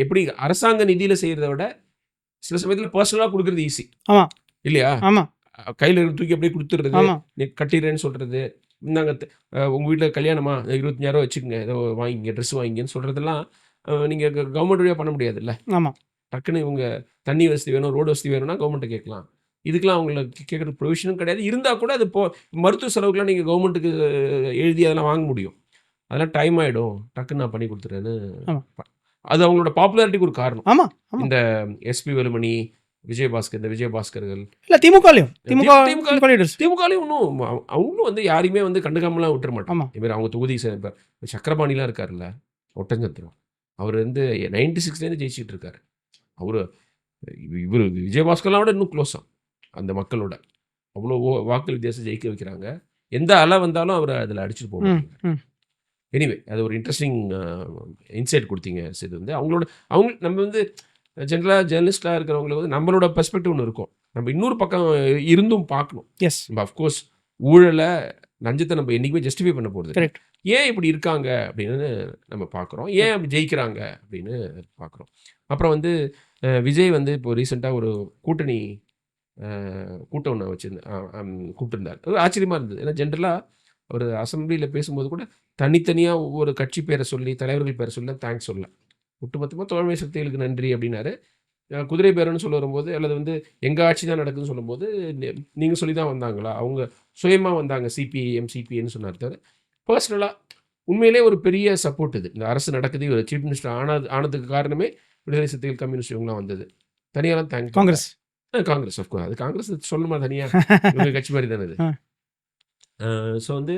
எப்படி அரசாங்க நிதியில செய்றத விட, சில சமயத்துல பெர்சனலா குடுக்குறது ஈஸி. ஆமா. இல்லையா? ஆமா. கையில தூக்கி அப்படியே குடுத்துடுறது. ஆமா. நீ கட்டிடுறேன்னு சொல்றது. இந்தாங்க உங்க வீட்ல கல்யாணமா? 25,000 வச்சுக்கங்க. ஏதோ வாங்கிக்கங்க. ட்ரெஸ் வாங்கிக்கங்கன்னு சொல்றதெல்லாம், நீங்க கவர்மெண்ட் வழியா பண்ண முடியாதுல்ல. ஆமா. டக்குன்னு இவங்க தண்ணி வசதி வேணும், ரோடு வசதி வேணும்னா கவர்மெண்ட்ட கேட்கலாம். இதுக்கெல்லாம் அவங்கள கேட்கற ப்ரொவிஷனும் கிடையாது. இருந்தா கூட அது மருத்துவ செலவுக்குலாம் நீங்க கவர்மெண்ட்டுக்கு எழுதி அதெல்லாம் வாங்க முடியும். அதெல்லாம் டைம் ஆயிடும். டக்குன்னு நான் பண்ணி குடுத்துறேன்னு. ஆமா. அது அவங்களோட பாப்புலாரிட்டிக்கு ஒரு காரணம். ஆமா. ஆமா. இந்த எஸ்பி வேலுமணி, இந்த விஜயபாஸ்கர்கள். இல்ல திமுகலயும். திமுக திமுக திமுக லீடர்ஸ். திமுகலயும் இன்னும் அவங்களும் வந்து யாரையுமே வந்து கண்டுக்காமலாம் விட்டுற மாட்டாங்க. ஆமா. இதுமாரி அவங்க தொகுதி இப்ப சக்கரபாணிலாம் இருக்காருல்ல, ஒட்டஞ்சத்திரம். அவரு வந்து 96லேருந்து ஜெயிச்சுட்டு இருக்காரு. அவரு இவரு விஜயபாஸ்கர்லாம் விட இன்னும் க்ளோஸா அந்த மக்களோட. அவ்வளோ வாக்கு வித்தியாசம் ஜெயிக்க வைக்கிறாங்க. எந்த அலை வந்தாலும் அவர அதில அடிச்சுட்டு போ ம். மாட்டேங்கிறாங்க. ம். எனிவே அது ஒரு இன்ட்ரஸ்டிங் இன்சைட் குடுத்தீங்க இது வந்து. நம்ம வந்து ஜெனரலா ஜெர்னலிஸ்ட்டா இருக்கிறவங்களுக்கு வந்து நம்மளோட பெர்ஸ்பெக்டிவ் ஒண்ணு இருக்கும். நம்ம இன்னொரு பக்கம் இருந்தும் பார்க்கணும். எஸ். நம்ம அஃப்கோர்ஸ் ஊழல, லஞ்சத்த நம்ம என்னைக்குமே ஜஸ்டிஃபை பண்ண போறதில்ல. கரெக்ட். ஏன் இப்படி இருக்காங்க அப்படின்னு நம்ம பார்க்குறோம். ஏன் அப்படி ஜெயிக்கிறாங்க அப்படின்னு பார்க்குறோம். அப்புறம் வந்து விஜய் வந்து இப்போ ரீசென்ட்டா ஒரு கூட்டணி கூட்டம் ஒண்ணு கூப்பிட்டுருந்தார். அது ஆச்சரியமா இருந்தது. ஏன்னா ஜென்ரலா ஒரு அசெம்பிளியில பேசும்போது கூட தனித்தனியா ஒவ்வொரு கட்சி பேர சொல்லி, தலைவர்கள் பேர சொல்லி தேங்க்ஸ் சொல்லல. ஒட்டுமொத்தமா தோழமை சக்திகளுக்கு நன்றி அப்படின்னாரு. குதிரை பேரம்னு சொல்ல வரும்போது, அல்லது வந்து எங்க ஆட்சி தான் நடக்குதுன்னு சொல்லும்போது, நீங்க சொல்லி தான் வந்தாங்களா? அவங்க சுயமா வந்தாங்க. சிபிஐன்னு சொன்னார் தவிர, பெர்சனலா உண்மையிலேயே ஒரு பெரிய சப்போர்ட் இது. இந்த அரசு நடக்குது. இவர் சீஃப் மினிஸ்டர் ஆனதுக்கு காரணமே விடுதலை சிறுத்தைகள், கம்யூனிஸ்ட் இவங்கலாம் வந்தது. தனியாலாம் தேங்க் காங்கிரஸ். காங்கிரஸ் ஆஃப்கோர்ஸ். அது காங்கிரஸ் சொல்லணுமா தனியா? இவங்க கட்சி மாரி தானே அது. ஸோ வந்து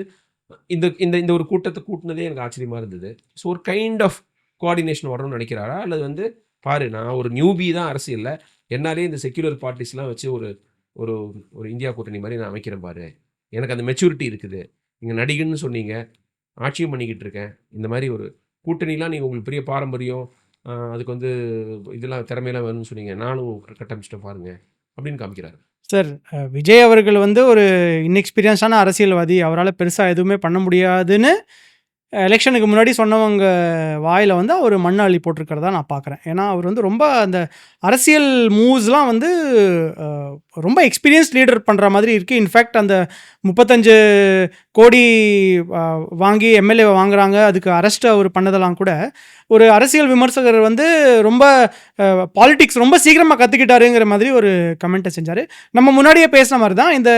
இந்த இந்த இந்த ஒரு கூட்டத்த கூட்டுனதே எனக்கு ஆச்சரியமா இருந்தது. ஸோ ஒரு கைண்ட் ஆஃப் கோஆர்டினேஷன் வரணும்னு நினைக்கிறாரா? அல்லது வந்து பாரு நான் ஒரு நியூபி தான் அரசியல்ல. என்னாலேயே இந்த செக்யுலர் பார்ட்டிஸ்லாம் வச்சு ஒரு ஒரு ஒரு இந்தியா கூட்டணி மாரி நான் அமைக்கிறேன் பாரு. எனக்கு அந்த மெச்சூரிட்டி இருக்குது. நீங்க நடிகன்னு சொன்னீங்க. ஆட்சியும் பண்ணிக்கிட்டு இருக்கேன். இந்த மாரி ஒரு கூட்டணிலாம் நீங்க உங்களுக்கு பெரிய பாரம்பரியம், அதுக்கு வந்து இதெல்லாம் திறமையெல்லாம் வேணும்னு சொன்னீங்க. நானும் கட்டமைச்சுட்டேன் பாருங்க அப்படின்னு காமிக்கிறாரு. சார், விஜய் அவர்கள் வந்து ஒரு இன்எக்ஸ்பீரியன்ஸான அரசியல்வாதி. அவரால பெருசா எதுவுமே பண்ண முடியாதுன்னு எலெக்ஷனுக்கு முன்னாடி சொன்னவங்க வாயில வந்து அவரு மண்ண அள்ளி போட்டிருக்கிறதா நான் பார்க்குறேன். ஏன்னா, அவர் வந்து ரொம்ப அந்த அரசியல் மூவ்ஸ்லாம் வந்து அ ரொம்ப எக்ஸ்பீரியன்ஸ்ட் லீடர் பண்ற மாதிரி இருக்கு. இன்ஃபேக்ட் அந்த 35,00,00,000 அ வாங்கி எம்எல்ஏ வாங்குறாங்க. அதுக்கு அரெஸ்ட் அவர் பண்ணதெல்லாம் கூட ஒரு அரசியல் விமர்சகர் வந்து ரொம்ப பாலிடிக்ஸ் ரொம்ப சீக்கிரமா கத்துக்கிட்டாருங்கிற மாதிரி ஒரு கமெண்ட்ட செஞ்சாரு. நம்ம முன்னாடியே பேசின மாரி தான் இந்த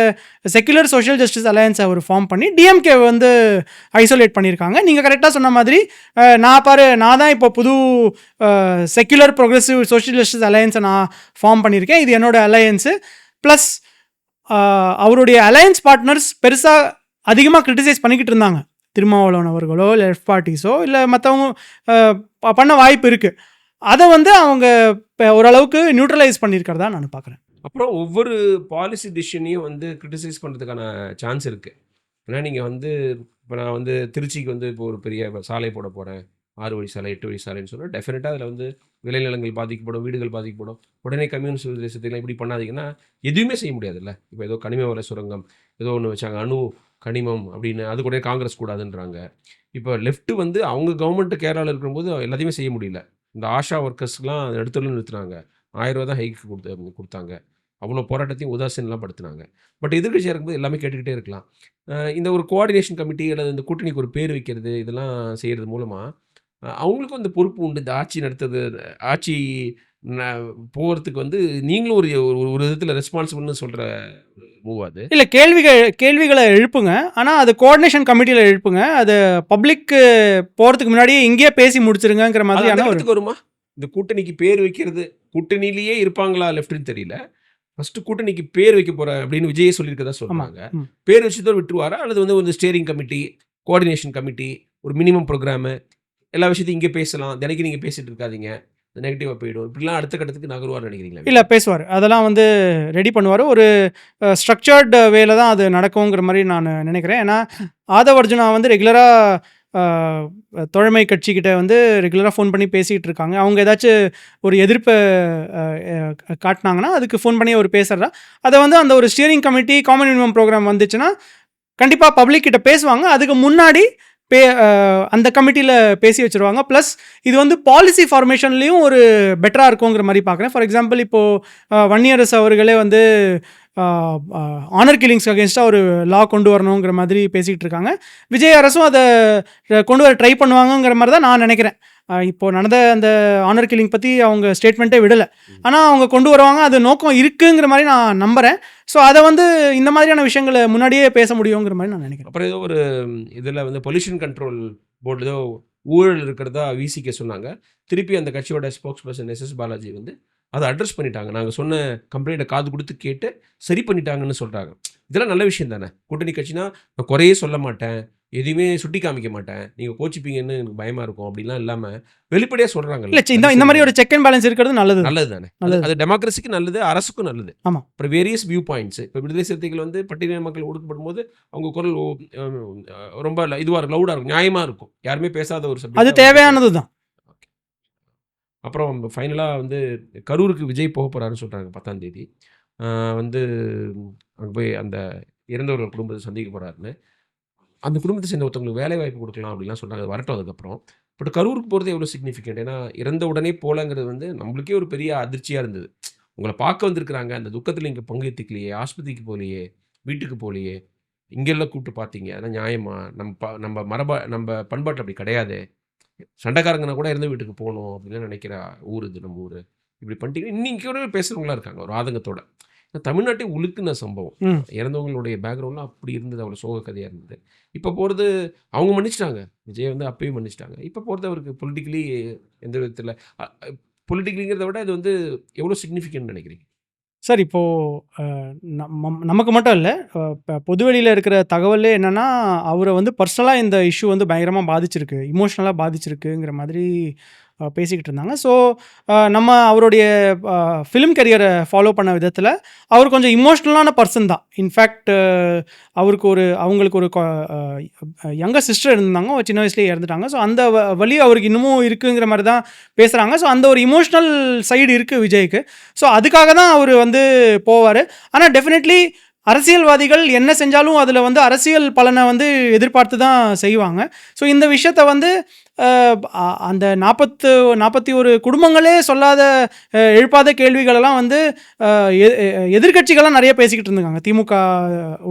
செக்யுலர் சோஷியல் ஜஸ்டிஸ் அலையன்ஸ அவர் ஃபார்ம் பண்ணி டிஎம்கே வந்து ஐசோலேட் பண்ணியிருக்காங்க. நீங்க கரெக்ட்டா சொன்ன மாதிரி நான் தான் இப்போ புது செக்யுலர் ப்ரோக்ரசிவ் சோஷியல் ஜஸ்டிஸ் அலையன்ஸை நான் ஃபார்ம் பண்ணியிருக்கேன். இது என்னோட அலையன்ஸு. ப்ளஸ் அவருடைய அலையன்ஸ் பார்ட்னர்ஸ் பெருசாக அதிகமாக கிரிட்டிசைஸ் பண்ணிக்கிட்டு இருந்தாங்க. திருமாவளவன் அவர்களோ இல்லை லெஃப்ட் பார்ட்டிஸோ இல்லை மற்றவங்க பண்ண வாய்ப்பு இருக்குது. அதை வந்து அவங்க ஓரளவுக்கு நியூட்ரலைஸ் பண்ணியிருக்கிறதா நான் பார்க்குறேன். அப்புறம் ஒவ்வொரு பாலிசி டிசிஷனையும் வந்து கிரிட்டிசைஸ் பண்ணுறதுக்கான சான்ஸ் இருக்குது. ஏன்னா நீங்கள் வந்து இப்போ நான் வந்து திருச்சிக்கு வந்து இப்போ ஒரு பெரிய சாலை போட போகிறேன், 6 வழி சாலை 8 வழி சாலைன்னு சொன்னால் டெஃபினட்டாக அதில் வந்து விளைநிலங்கள் பாதிக்கப்படும், வீடுகள் பாதிக்கப்படும். உடனே கம்யூனிஸ்ட் தேசத்தில் இப்படி பண்ணாதீங்கன்னா எதுவுமே செய்ய முடியாதுல்ல. இப்போ ஏதோ கனிம வள சுரங்கம் ஏதோ ஒன்று வச்சாங்க, அணு கனிமம் அப்படின்னு, அது கூட காங்கிரஸ் கூடாதுன்றாங்க. இப்போ லெஃப்ட் வந்து அவங்க கவர்மெண்ட்டு கேரளாவில் இருக்கும்போது எல்லாத்தையுமே செய்ய முடியல. இந்த ஆஷா ஒர்க்கர்ஸ்லாம் எடுத்துன்னு நிறுத்துனாங்க. 1000 ரூபா தான் ஹைக்கு கொடுத்தாங்க. அவ்வளோ போராட்டத்தையும் உதாசீனலாம் படுத்துனாங்க. பட் எதிர்க்கட்சியாக இருக்கும்போது எல்லாமே கேட்டுக்கிட்டே இருக்கலாம். இந்த ஒரு கோஆர்டினேஷன் கமிட்டி அல்லது இந்த கூட்டணிக்கு ஒரு பேர் வைக்கிறது இதெல்லாம் செய்கிறது மூலமாக அவங்களுக்கும் அந்த பொறுப்பு உண்டு. இந்த ஆட்சி நடத்துறது, ஆட்சி போகிறதுக்கு வந்து நீங்களும் ஒரு ஒரு விதத்தில் ரெஸ்பான்சிபிள்னு சொல்கிற மூவ் அது. இல்லை, கேள்விகளை எழுப்புங்க. ஆனால் அது கோஆர்டினேஷன் கமிட்டியில் எழுப்புங்க. அது பப்ளிக்கு போகிறதுக்கு முன்னாடியே இங்கேயே பேசி முடிச்சிருங்கிற மாதிரியான ஒரு வருமா இந்த கூட்டணிக்கு பேர் வைக்கிறது. கூட்டணியிலேயே இருப்பாங்களா லெஃப்ட்னு தெரியல. ஃபர்ஸ்ட் கூட்டணிக்கு பேர் வைக்க போகிறேன் அப்படின்னு விஜயே சொல்லியிருக்கதா சொல்கிறாங்க. பேர் வச்சுதான் விட்டுருவாரா அல்லது வந்து ஒரு ஸ்டேரிங் கமிட்டி, கோஆர்டினேஷன் கமிட்டி, ஒரு மினிமம் ப்ரோக்ராமு, எல்லா விஷயத்தையும் இங்கே பேசலாம், தினைக்கு நீங்கள் பேசிட்டு இருக்காதீங்க, நெகட்டிவாக போயிடும், இப்படிலாம் அடுத்த கட்டத்துக்கு நகருவார்னு நினைக்கிறீங்களா? இல்லை, பேசுவார். அதெல்லாம் வந்து ரெடி பண்ணுவார். ஒரு ஸ்ட்ரக்சர்டு வேல தான் அது நடக்குங்கிற மாதிரி நான் நினைக்கிறேன். ஏன்னா ஆதவ் அர்ஜுனா வந்து ரெகுலராக தோழமை கட்சிக்கிட்ட வந்து ரெகுலராக ஃபோன் பண்ணி பேசிகிட்டு இருக்காங்க. அவங்க ஏதாச்சும் ஒரு எதிர்ப்பை காட்டினாங்கன்னா அதுக்கு ஃபோன் பண்ணி அவர் பேசுகிறதா. அதை வந்து அந்த ஒரு steering committee, common minimum programme வந்துச்சுன்னா கண்டிப்பாக பப்ளிக் கிட்ட பேசுவாங்க. அதுக்கு முன்னாடி அந்த கமிட்டியில் பேசி வச்சுருவாங்க. ப்ளஸ் இது வந்து பாலிசி ஃபார்மேஷன்லேயும் ஒரு பெட்டராக இருக்குங்கிற மாதிரி பார்க்குறேன். ஃபார் எக்ஸாம்பிள், இப்போது வன்னியரசு அவர்களே வந்து ஆனர் கில்லிங்ஸ்க்கு அகேன்ஸ்டாக ஒரு லா கொண்டு வரணுங்கிற மாதிரி பேசிகிட்டு இருக்காங்க. விஜய் அரசும் அதை கொண்டு வர ட்ரை பண்ணுவாங்கங்கிற மாதிரி தான் நான் நினைக்கிறேன். இப்போது நடந்த அந்த ஆனர் கில்லிங் பற்றி அவங்க ஸ்டேட்மெண்ட்டே விடலை. ஆனால் அவங்க கொண்டு வருவாங்க, அது நோக்கம் இருக்குங்கிற மாதிரி நான் நம்புகிறேன். ஸோ அதை வந்து இந்த மாதிரியான விஷயங்களை முன்னாடியே பேச முடியுங்கிற மாதிரி நான் நினைக்கிறேன். அப்புறம் ஏதோ ஒரு இதில் வந்து பொல்யூஷன் கண்ட்ரோல் போர்டு ஏதோ ஊழல் இருக்கிறதா விசிக்க சொன்னாங்க. திருப்பி அந்த கட்சியோட ஸ்போக்ஸ் பர்சன் எஸ்எஸ் பாலாஜி வந்து அதை அட்ரஸ் பண்ணிட்டாங்க. நாங்கள் சொன்ன கம்ப்ளைண்ட்டை காது கொடுத்து கேட்டு சரி பண்ணிட்டாங்கன்னு சொல்கிறாங்க. இதெல்லாம் நல்ல விஷயம் தானே. கூட்டணி கட்சினா நான் குறையே சொல்ல மாட்டேன், எதுவுமே சுட்டி காமிக்க மாட்டேன், நீங்கள் கோச்சிப்பீங்கன்னு எனக்கு பயமாக இருக்கும் அப்படிலாம் இல்லாமல் வெளிப்படையாக சொல்கிறாங்க. இல்லை, இந்த மாதிரி ஒரு செக் அண்ட் பேலன்ஸ் இருக்கிறது நல்லது தானே. அது டெமோக்ரஸிக்கு நல்லது, அரசுக்கும் நல்லது. ஆமாம். அப்புறம் வேரியஸ் வியூ பாயிண்ட்ஸ். இப்போ விடுதலை சிறுத்தைகள் வந்து பட்டியலின மக்கள் ஒடுக்கப்படும் போது அவங்க குரல் ரொம்ப இதுவாக இருக்கும், லவுடாக இருக்கும், நியாயமாக இருக்கும், யாருமே பேசாத ஒரு சப்ஜெக்ட். அது தேவையானது தான். அப்புறம் ஃபைனலாக வந்து கரூருக்கு விஜய் போக போகிறாருன்னு சொல்கிறாங்க 10ஆம் தேதி. வந்து அங்கே போய் அந்த இறந்தவர்கள் குடும்பத்தை சந்திக்க போகிறாருன்னு. அந்த குடும்பத்தை சேர்ந்த ஒருத்தவங்களுக்கு வேலை வாய்ப்பு கொடுக்கலாம் அப்படிலாம் சொல்கிறாங்க. அது வரட்டும் அதுக்கப்புறம். பட் கரூருக்கு போகிறது எவ்வளோ சிக்னிஃபிகண்ட். ஏன்னா இறந்த உடனே போகலங்கிறது வந்து நம்மளுக்கே ஒரு பெரிய அதிர்ச்சியாக இருந்தது. உங்களை பார்க்க வந்திருக்கிறாங்க, அந்த துக்கத்தில் இங்கே பங்கேற்றுக்கலையே, ஆஸ்பத்திரிக்கு போகலையே, வீட்டுக்கு போகலையே, இங்கெல்லாம் கூப்பிட்டு பார்த்தீங்க, அதெல்லாம் நியாயமா? நம்ம பண்பாட்டில் அப்படி கிடையாது. சண்டைக்காரங்கன்னா கூட இறந்த வீட்டுக்கு போகணும் அப்படின்னு நினைக்கிற ஊர் இது நம்ம ஊர். இப்படி பண்ணிட்டீங்க இன்னைக்கு கூட பேசுகிறவங்களா இருக்காங்க ஒரு ஆதங்கத்தோட. தமிழ்நாட்டை உழுக்குன சம்பவம். இறந்தவங்களுடைய பேக்ரவுண்ட்லாம் அப்படி இருந்தது, அவ்வளோ சோக கதையாக இருந்தது. இப்போ போகிறது அவங்க மன்னிச்சிட்டாங்க, விஜய் வந்து அப்பயும் மன்னிச்சிட்டாங்க. இப்போ போகிறது அவருக்கு பொலிட்டிக்கலி எந்த விதத்தில் பொலிட்டிக்கலிங்கிறத விட இது வந்து எவ்வளோ சிக்னிஃபிகண்ட் நினைக்கிறீங்க? சார், இப்போது நமக்கு மட்டும் இல்லை, பொதுவெளியில் இருக்கிற தகவலே என்னென்னா அவரை வந்து பர்சனலாக இந்த இஷ்யூ வந்து பயங்கரமாக பாதிச்சிருக்கு, இமோஷ்னலாக பாதிச்சிருக்குங்கிற மாதிரி பேசிக்கிட்டு இருந்தாங்க. ஸோ நம்ம அவருடைய ஃபிலிம் கரியரை ஃபாலோ பண்ண விதத்தில் அவர் கொஞ்சம் இமோஷ்னலான பர்சன் தான். இன்ஃபேக்ட் அவங்களுக்கு ஒரு யங்கர் சிஸ்டர் இருந்தாங்க, அவங்க சின்ன வயசுலேயே இறந்துட்டாங்க. ஸோ அந்த வலி அவருக்கு இன்னமும் இருக்குங்கிற மாதிரி தான் பேசுகிறாங்க. ஸோ அந்த ஒரு இமோஷ்னல் சைடு இருக்குது விஜய்க்கு. ஸோ அதுக்காக தான் அவர் வந்து போவார். ஆனால் டெஃபினெட்லி அரசியல்வாதிகள் என்ன செஞ்சாலும் அதில் வந்து அரசியல் பலனை வந்து எதிர்பார்த்து தான் செய்வாங்க. ஸோ இந்த விஷயத்தை வந்து அந்த 41 குடும்பங்களே சொல்லாத எழுப்பாத கேள்விகளெல்லாம் வந்து எதிர்க்கட்சிகள்லாம் நிறைய பேசிக்கிட்டு இருந்தாங்க, திமுக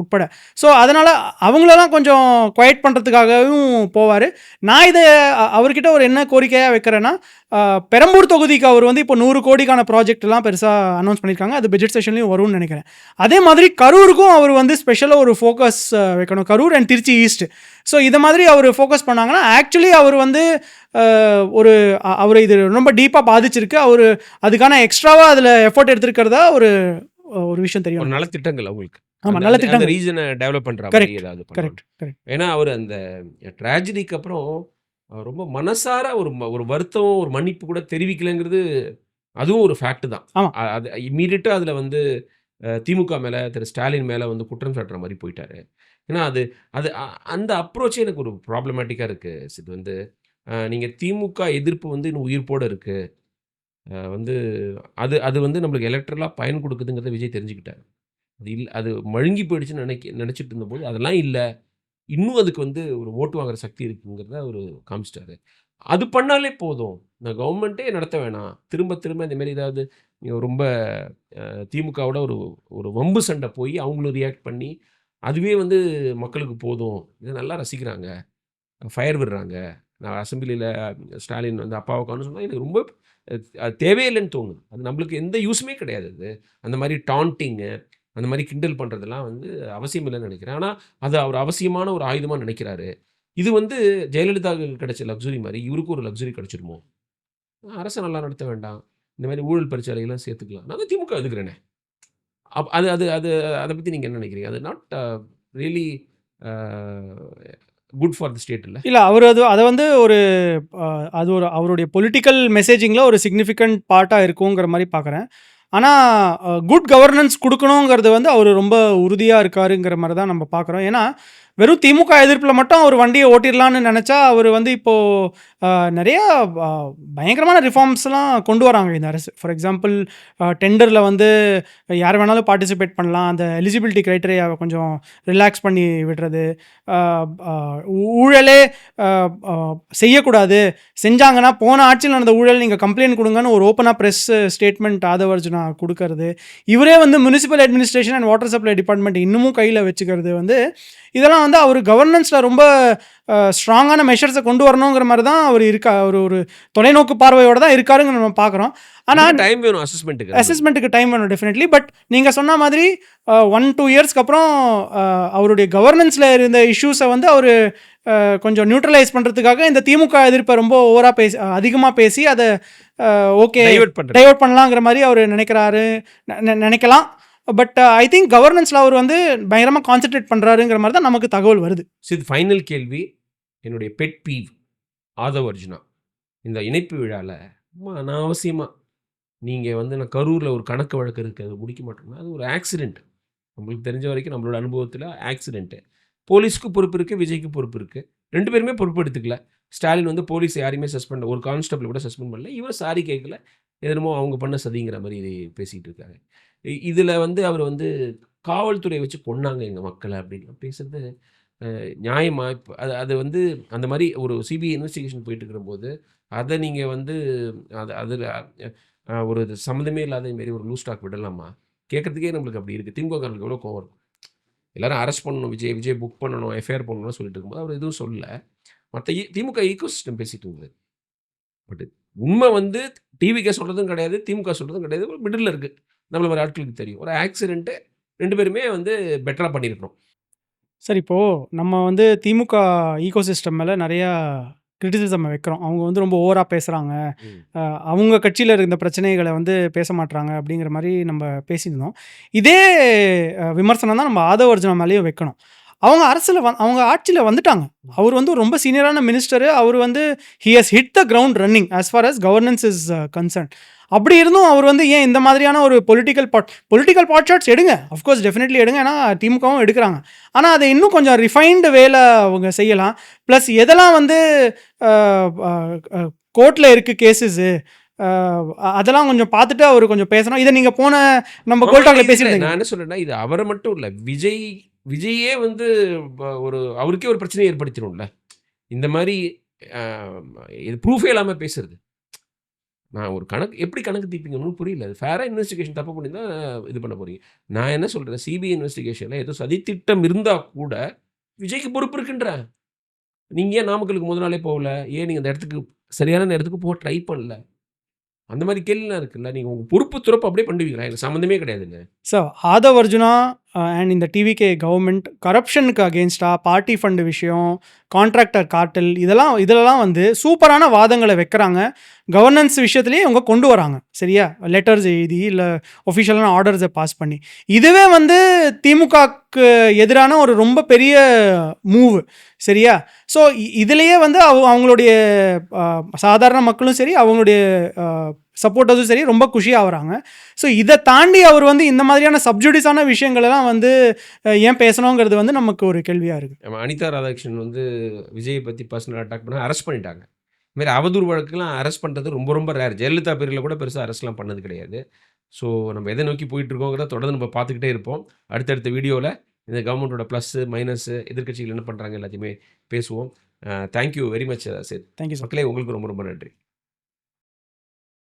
உட்பட. ஸோ அதனால் அவங்களெல்லாம் கொஞ்சம் குவைட் பண்ணுறதுக்காகவும் போவார். நான் இதை அவர்கிட்ட ஒரு என்ன கோரிக்கையாக வைக்கிறேன்னா, பெரம்பூர் தொகுதிக்கு அவர் வந்து இப்போ 100 கோடிக்கான ப்ராஜெக்ட்லாம் பெருசாக அனௌன்ஸ் பண்ணியிருக்காங்க. அது பட்ஜெட் செஷன்லையும் வரும்னு நினைக்கிறேன். அதே மாதிரி கரூருக்கும் அவர் வந்து ஸ்பெஷலாக ஒரு ஃபோக்கஸ் வைக்கணும், Karur and Trichy east. So இதை மாதிரி அவர் ஃபோக்கஸ் பண்ணாங்கன்னா ஆக்சுவலி அவர் வந்து அவர் இது ரொம்ப டீப்பாக பாதிச்சிருக்கு. அவர் அதுக்கான எக்ஸ்ட்ராவாக அதில் எஃபோர்ட் எடுத்திருக்கிறதா ஒரு விஷயம் தெரியும். ஒரு நலத்திட்டங்கள் அவங்களுக்கு. ஆமாம், நல்ல திட்டம். ரீஜனை டெவலப் பண்ணுற மாதிரி கரெக்ட் ஏதாவது கரெக்ட் பண்ணணும். கரெக்ட். ஏன்னா அவர் அந்த ட்ராஜடிக்கு அப்புறம் ரொம்ப மனசார ஒரு வருத்தம், ஒரு மன்னிப்பு கூட தெரிவிக்கலைங்கிறது அதுவும் ஒரு ஃபேக்ட் தான். ஆமாம். அது இம்மீடியட்டாக அதில் வந்து திமுக மேலே, திரு ஸ்டாலின் மேலே வந்து குற்றம் சாட்டுற மாதிரி போயிட்டாரு. ஏன்னா அது அது அந்த அப்ரோச்சே எனக்கு ஒரு ப்ராப்ளமேட்டிக்காக இருக்குது. இது வந்து நீங்கள் திமுக எதிர்ப்பு வந்து இன்னும் உயிர்ப்போடு இருக்குது. வந்து அது வந்து நம்மளுக்கு எலக்ட்ரலாக பயன் கொடுக்குதுங்கிறத விஜய் தெரிஞ்சுக்கிட்டார். அது மழுங்கி போயிடுச்சுன்னு நினச்சிட்டு இருந்தபோது அதெல்லாம் இல்லை, இன்னும் அதுக்கு வந்து ஒரு ஓட்டு வாங்குற சக்தி இருக்குங்கிறத அவர் காமிச்சிட்டாரு. அது பண்ணாலே போதும், இந்த கவர்மெண்ட்டே நடத்த வேணாம். திரும்ப திரும்ப இந்தமாரி ஏதாவது ரொம்ப திமுகவோட ஒரு வம்பு சண்டை போய் அவங்களும் ரியாக்ட் பண்ணி அதுவே வந்து மக்களுக்கு போதும், இதை நல்லா ரசிக்கிறாங்க, ஃபயர் விடுறாங்க. நான் அசெம்பிளியில் ஸ்டாலின் வந்து அப்பாவுக்கானு சொன்னால் எனக்கு ரொம்ப அது தேவையில்லைன்னு தோணுது. அது நம்மளுக்கு எந்த யூஸுமே கிடையாது. அது அந்த மாதிரி டாண்டிங்கு, அந்த மாதிரி கிண்டல் பண்ணுறதெல்லாம் வந்து அவசியம் இல்லைன்னு நினைக்கிறேன். ஆனால் அது அவர் அவசியமான ஒரு ஆயுதமாக நினைக்கிறாரு. இது வந்து ஜெயலலிதாவுக்கு கிடைச்ச லக்ஸுரி மாதிரி இவருக்கு ஒரு லக்ஸுரி கிடைச்சிருமோ? அரசை நல்லா நடத்த வேண்டாம், இந்த மாதிரி ஊழல் பரிச்சாலைகள்லாம் சேர்த்துக்கலாம், நான் திமுக எதுக்குறேனே. அது அது அது அதை பற்றி நீங்கள் என்ன நினைக்கிறீங்க? அது not really good for the state இல்லை? இல்லை, அவர் அதை வந்து அது அவருடைய பொலிட்டிக்கல் மெசேஜிங்கில் ஒரு சிக்னிஃபிகண்ட் பார்ட்டாக இருக்குங்கிற மாதிரி பார்க்குறேன். ஆனால் குட் கவர்னன்ஸ் கொடுக்கணுங்கிறது வந்து அவர் ரொம்ப உறுதியாக இருக்காருங்கிற மாதிரி தான் நம்ம பார்க்குறோம். ஏன்னா வெறும் திமுக எதிர்ப்பில் மட்டும் அவர் வண்டியை ஓட்டிடலான்னு நினச்சா அவர் வந்து இப்போது நிறையா பயங்கரமான ரிஃபார்ம்ஸ்லாம் கொண்டு வராங்க இந்த அரசு. ஃபார் எக்ஸாம்பிள் டெண்டரில் வந்து யார் வேணாலும் பார்ட்டிசிபேட் பண்ணலாம், அந்த எலிஜிபிலிட்டி க்ரைட்டீரியாவை கொஞ்சம் ரிலாக்ஸ் பண்ணி விடுறது, ஊழலே செய்யக்கூடாது, செஞ்சாங்கன்னா போன ஆட்சியில் நடந்த ஊழல் நீங்கள் கம்ப்ளைண்ட் கொடுங்கன்னு ஒரு ஓப்பனாக ப்ரெஸ் ஸ்டேட்மெண்ட் ஆதவர்ஜுனா கொடுக்கறது, இவரே வந்து municipal administration and water supply department இன்னமும் கையில் வச்சுக்கிறது, வந்து இதெல்லாம் வந்து அவர் கவர்னன்ஸில் ரொம்ப ஸ்ட்ராங்கான மெஷர்ஸை கொண்டு வரணுங்கிற மாதிரி தான் அவர் அவர் ஒரு தொலைநோக்கு பார்வையோடு தான் இருக்காருங்க நம்ம பார்க்குறோம். ஆனால் டைம் வேணும், அசஸ்மெண்ட்டுக்கு டைம் வேணும் டெஃபினெட்லி. பட் நீங்கள் சொன்ன மாதிரி 1-2 இயர்ஸ்க்கு அப்புறம் அவருடைய கவர்னன்ஸில் இருந்த இஷ்யூஸை வந்து அவர் கொஞ்சம் நியூட்ரலைஸ் பண்ணுறதுக்காக இந்த திமுக எதிர்ப்பை ரொம்ப ஓவராக அதிகமாக பேசி அதை ஓகே டைவர்ட் பண்ணலாங்கிற மாதிரி அவர் நினைக்கலாம். பட் ஐ திங்க் கவர்னன்ஸில் அவர் வந்து பயங்கரமாக கான்சென்ட்ரேட் பண்ணுறாருங்கிற மாதிரி தான் நமக்கு தகவல் வருது. இது ஃபைனல் கேள்வி. என்னுடைய பெட் பீவ் ஆதவர்ஜுனா இந்த இணைப்பு விழாவில் அனாவசியமாக நீங்கள் வந்து நான் கரூரில் ஒரு கணக்கு வழக்கு இருக்குது, அது முடிக்க மாட்டோம்னா அது ஒரு ஆக்சிடெண்ட். நம்மளுக்கு தெரிஞ்ச வரைக்கும் நம்மளோட அனுபவத்தில் ஆக்சிடெண்ட்டு. போலீஸ்க்கு பொறுப்பு இருக்குது, விஜய்க்கு பொறுப்பு இருக்குது, 2 பேருமே பொறுப்பு எடுத்துக்கல. ஸ்டாலின் வந்து போலீஸ் யாரையுமே சஸ்பெண்ட், ஒரு கான்ஸ்டபிள் கூட சஸ்பெண்ட் பண்ணல, இவர் சாரி கேட்கல, எதனமோ அவங்க பண்ண சதிங்கிற மாதிரி பேசிகிட்டு இருக்காரு. இதில் வந்து அவர் வந்து காவல்துறையை வச்சு கொன்னாங்க எங்கள் மக்களை அப்படின்லாம் பேசுறது நியாயமாக? இப்போ அது வந்து அந்த மாதிரி ஒரு சிபிஐ இன்வெஸ்டிகேஷன் போயிட்டு இருக்கிறபோது அதை நீங்கள் வந்து அதில் ஒரு சம்மந்தமே இல்லாத மாரி ஒரு லூஸ் டாக் விடலாமா? கேட்குறதுக்கே நம்மளுக்கு அப்படி இருக்குது. திமுகங்களுக்கு எவ்வளோ கோவம் இருக்கும். எல்லோரும் அரெஸ்ட் பண்ணணும், விஜய் புக் பண்ணணும், எஃப்ஐஆர் பண்ணணும்னு சொல்லிட்டு இருக்கும்போது அவர் எதுவும் சொல்லலை. மற்ற திமுக ஈக்கோ சிஸ்டம் பேசிகிட்டு இருந்தது. பட் உண்மை வந்து டிவிக்கே சொல்கிறதும் கிடையாது, திமுக சொல்கிறதும் கிடையாது, ஒரு மிடில் இருக்குது. நம்மள மாதிரி ஆட்களுக்கு தெரியும். ஒரு ஆக்சிடென்ட்டு 2 பேருமே வந்து பெட்டராக பண்ணியிருக்கணும். சார், இப்போது நம்ம வந்து திமுக ஈகோ சிஸ்டம் மேலே நிறையா கிரிட்டிசிசம் வைக்கிறோம். அவங்க வந்து ரொம்ப ஓவராக பேசுகிறாங்க, அவங்க கட்சியில் இருந்த பிரச்சனைகளை வந்து பேச மாட்டுறாங்க அப்படிங்கிற மாதிரி நம்ம பேசியிருந்தோம். இதே விமர்சனம் தான் நம்ம ஆதவர்ஜுனா மேலேயும் வைக்கணும். அவங்க அவங்க ஆட்சியில வந்துட்டாங்க. அவர் வந்து ரொம்ப சீனியரான மினிஸ்டரு. அவர் வந்து he has hit the ground running as for us governance is concern. அப்படி இருந்தும் அவர் வந்து ஏன் இந்த மாதிரியான ஒரு பொலிட்டிக்கல் பாட் ஷாட்ஸ் எடுங்க. அஃப்கோர்ஸ் டெஃபினெட்லி எடுங்க. ஏன்னா திமுகவும் எடுக்கிறாங்க. ஆனால் அதை இன்னும் கொஞ்சம் ரிஃபைன்டு வேல அவங்க செய்யலாம். ப்ளஸ் எதெல்லாம் வந்து கோர்ட்டில் இருக்குது கேஸஸு, அதெல்லாம் கொஞ்சம் பார்த்துட்டு அவர் கொஞ்சம் பேசணும். இதை நீங்கள் போன நம்ம கோல்டாக்ல பேசியிருந்தீங்க. நான் என்ன சொல்றேன்னா, இது அவரை மட்டும் இல்லை, விஜயே வந்து ஒரு அவருக்கே ஒரு பிரச்சனையை ஏற்படுத்திடும்ல இந்த மாதிரி. இது ப்ரூஃபே இல்லாமல் பேசுறது. நான் ஒரு எப்படி கணக்கு தீர்ப்பீங்கன்னு புரியல. அது ஃபேராக இன்வெஸ்டிகேஷன் தப்பு பண்ணி தான் இது பண்ண போறீங்க. நான் என்ன சொல்கிறேன், சிபிஐ இன்வெஸ்டிகேஷனில் ஏதோ சதித்திட்டம் இருந்தால் கூட விஜய்க்கு பொறுப்பு இருக்குன்றேன். நீங்கள் ஏன் நாமக்கலுக்கு முதல் நாளே போகல? ஏன் நீங்கள் அந்த இடத்துக்கு சரியான நேரத்துக்கு போக ட்ரை பண்ணல? அந்த மாதிரி கேள்விலாம் இருக்குல்ல. நீங்கள் உங்கள் பொறுப்பு துறப்பு அப்படியே பண்ணுவீங்களா? எனக்கு சம்மந்தமே கிடையாதுங்க. சார் ஆதவ் அர்ஜுனா அண்ட் இந்த டிவிகே கவர்மெண்ட் கரப்ஷனுக்கு அகேன்ஸ்டாக பார்ட்டி ஃபண்டு விஷயம், கான்ட்ராக்டர் கார்டல், இதெல்லாம் வந்து சூப்பரான வாதங்களை வைக்கிறாங்க. கவர்னன்ஸ் விஷயத்துலேயே இவங்க கொண்டு வராங்க. சரியா? லெட்டர்ஸ் எழுதி இல்லை ஒஃபிஷியலான ஆர்டர்ஸை பாஸ் பண்ணி. இதுவே வந்து திமுகக்கு எதிரான ஒரு ரொம்ப பெரிய மூவ். சரியா? ஸோ இதுலேயே வந்து அவங்களுடைய சாதாரண மக்களும் சரி, அவங்களுடைய சப்போர்ட்டர்ஸும் சரி ரொம்ப குஷியாகிறாங்க. ஸோ இதை தாண்டி அவர் வந்து இந்த மாதிரியான சப்ஜுடிஸான விஷயங்களெல்லாம் வந்து ஏன் பேசணுங்கிறது வந்து நமக்கு ஒரு கேள்வியாக இருக்குது. அனிதா ராதாகிருஷ்ணன் வந்து விஜயை பற்றி பர்சனல் அட்டாக் பண்ண அரெஸ்ட் பண்ணிட்டாங்க. இதுமாரி அவதூறு வழக்குலாம் அரெஸ்ட் பண்ணுறது ரொம்ப ரொம்ப ரேர். ஜெயலலிதா பேரில் கூட பெருசாக அரெஸ்ட்லாம் பண்ணது கிடையாது. ஸோ நம்ம எதை நோக்கி போயிட்டுருக்கோங்கிறத தொடர்ந்து நம்ம பார்த்துக்கிட்டே இருப்போம். அடுத்தடுத்த வீடியோவில் இந்த கவர்மெண்ட்டோட ப்ளஸ்ஸு மைனஸு எதிர்க்கட்சிகள் என்ன பண்ணுறாங்க எல்லாத்தையுமே பேசுவோம். Thank you very much Seth. Thank you sir. மக்களே, உங்களுக்கு ரொம்ப ரொம்ப நன்றி.